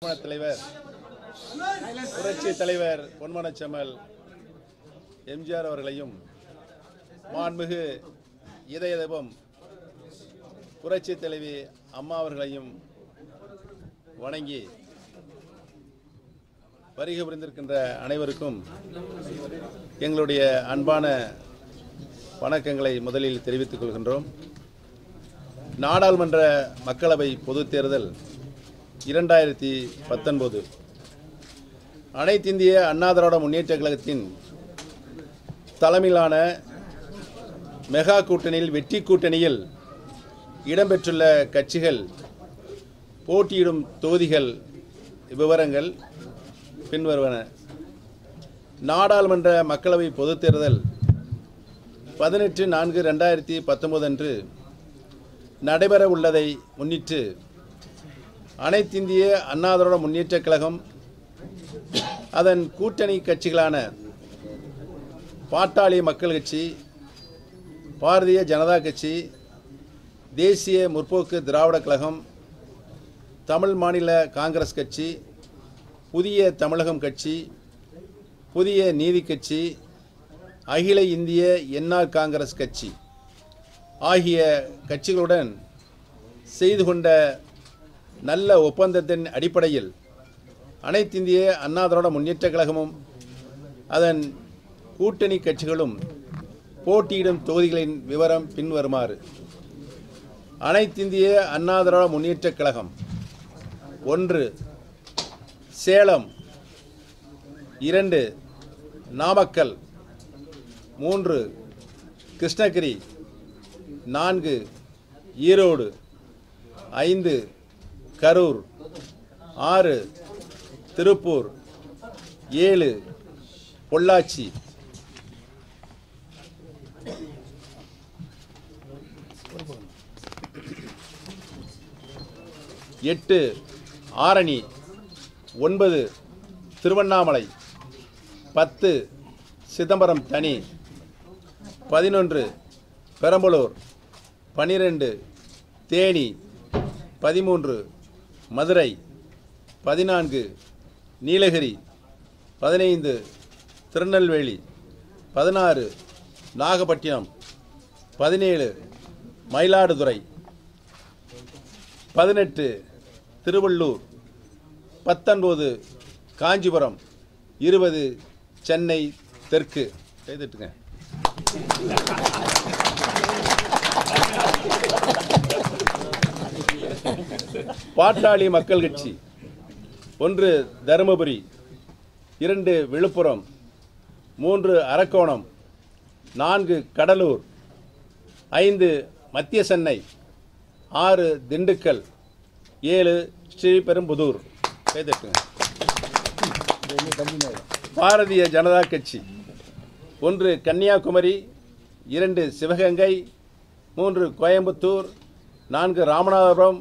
தலைவர் புரட்சி தலைவர் பொன்மனச்செம்மல் எம்ஜிஆர் அவர்களையும் மாண்புமிகு இதய தெய்வம் புரட்சி தலைவி அம்மா அவர்களையும் வணங்கி வருகை புரிந்திருக்கின்ற அனைவருக்கும் எங்களுடைய அன்பான வணக்கங்களை முதலில் தெரிவித்துக் கொள்கின்றோம். நாடாளுமன்ற மக்களவை பொதுத் தேர்தல் 2019 அனைத்து இந்திய அண்ணா திராவிட முன்னேற்ற கழகத்தின் தலைமையிலான மெகா கூட்டணியில் வெற்றி கூட்டணியில் இடம்பெற்றுள்ள கட்சிகள் போட்டியிடும் தொகுதிகள் விவரங்கள் பின்வருவன. நாடாளுமன்ற மக்களவை பொதுத் தேர்தல் 18/4/2019 அன்று நடைபெற உள்ளதை முன்னிட்டு அனைத்திந்திய அண்ணா திராவிட முன்னேற்றக் கழகம் அதன் கூட்டணி கட்சிகளான பாட்டாளி மக்கள் கட்சி, பாரதிய ஜனதா கட்சி, தேசிய முற்போக்கு திராவிட கழகம், தமிழ் மாநில காங்கிரஸ் கட்சி, புதிய தமிழகம் கட்சி, புதிய நீதி கட்சி, அகில இந்திய என்ஆர் காங்கிரஸ் கட்சி ஆகிய கட்சிகளுடன் செய்து கொண்ட நல்ல ஒப்பந்தத்தின் அடிப்படையில் அனைத்திந்திய அண்ணா திராவிட முன்னேற்றக் கழகமும் அதன் கூட்டணி கட்சிகளும் போட்டியிடும் தொகுதிகளின் விவரம் பின்வருமாறு. அனைத்திந்திய அண்ணா திராவிட முன்னேற்றக் கழகம் 1 சேலம், 2 நாமக்கல், 3 கிருஷ்ணகிரி, 4 ஈரோடு, 5 கரூர், 6 திருப்பூர், 7 பொள்ளாச்சி, 8 ஆரணி, 9 திருவண்ணாமலை, 10 சிதம்பரம் தனி, 11 பெரம்பலூர், 12 தேனி, 13 மதுரை, 14 நீலகிரி, 15 திருநெல்வேலி, 16 நாகப்பட்டினம், 17 மயிலாடுதுறை, 18 திருவள்ளூர், 19 காஞ்சிபுரம், 20 சென்னை தெற்கு. செய்துட்டுங்க. பாட்டாளி மக்கள் கட்சி 1 தருமபுரி, 2 விழுப்புரம், 3 அரக்கோணம், 4 கடலூர், 5 மத்திய சென்னை, 6 திண்டுக்கல், 7 ஸ்ரீபெரும்புதூர். பாரதிய ஜனதா கட்சி 1 கன்னியாகுமரி, 2 சிவகங்கை, 3 கோயம்புத்தூர், 4 ராமநாதபுரம்,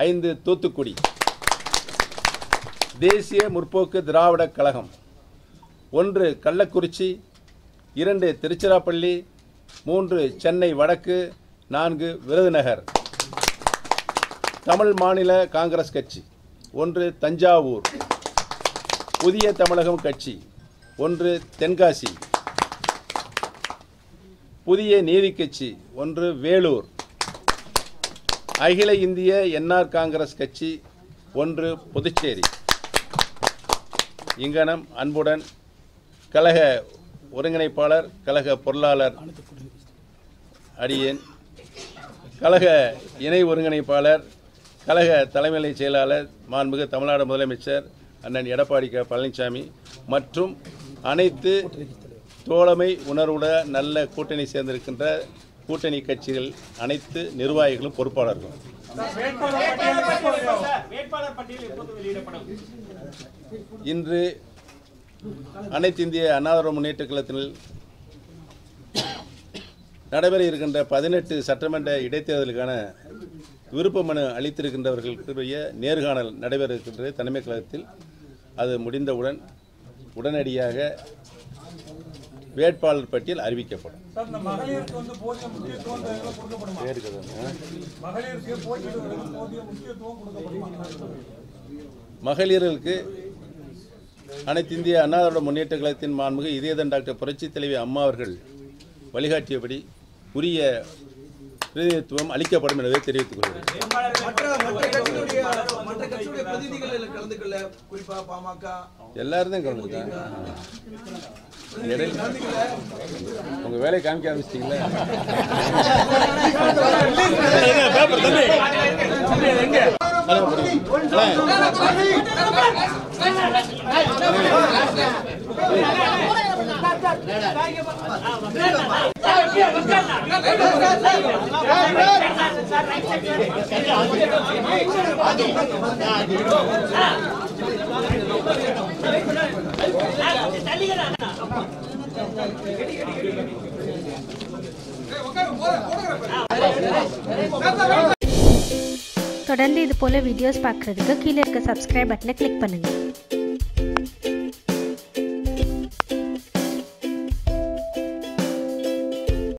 5 தூத்துக்குடி. தேசிய முற்போக்கு திராவிட கழகம் 1 கள்ளக்குறிச்சி, 2 திருச்சிராப்பள்ளி, 3 சென்னை வடக்கு, 4 விருதுநகர். தமிழ் மாநில காங்கிரஸ் கட்சி 1 தஞ்சாவூர், புதிய தமிழகம் கட்சி 1 தென்காசி, புதிய நீதி கட்சி 1 வேலூர், அகில இந்திய என்ஆர் காங்கிரஸ் கட்சி 1 புதுச்சேரி. இங்கனம் அன்புடன் கழக ஒருங்கிணைப்பாளர், கழக பொருளாளர் அடியேன், கழக இணை ஒருங்கிணைப்பாளர், கழக தலைமை செயலாளர் மாண்புமிகு தமிழ்நாடு முதலமைச்சர் அண்ணன் எடப்பாடி கே பழனிசாமி மற்றும் அனைத்து தோழமை உணர்வுட நல்ல கூட்டணி சேர்ந்திருக்கின்ற கூட்டணி கட்சிகள் அனைத்து நிர்வாகிகளும் பொறுப்பாளர்களும். இன்று அனைத்து இந்திய அண்ணா திராவிட முன்னேற்ற கழகத்தில் நடைபெற இருக்கின்ற 18 சட்டமன்ற இடைத்தேர்தலுக்கான விருப்ப மனு அளித்திருக்கின்றவர்களுக்குரிய நேர்காணல் நடைபெற இருக்கின்ற தலைமை கழகத்தில் அது முடிந்தவுடன் உடனடியாக வேட்பாளர் பட்டியல் அறிவிக்கப்படும். மகளிர்களுக்கு அனைத்து இந்திய அண்ணா திராவிட முன்னேற்ற கழகத்தின் மாண்புமிகு இதயதன் டாக்டர் புரட்சித் தலைவி அம்மா அவர்கள் வழிகாட்டியபடி உரிய பிரதிநிதித்துவம் அளிக்கப்படும் என்பதை தெரிவித்துக் கொள்கிறேன். எல்லாரும் தான் கலந்துருக்காங்க. உங்க வேலையை காமிக்க ஆரம்பிச்சிட்டீங்களா? தொடர்ந்து இது போல வீடியோஸ் பார்க்குறதுக்கு கீழே இருக்க சப்ஸ்கிரைப் பட்டனை கிளிக் பண்ணுங்கள்.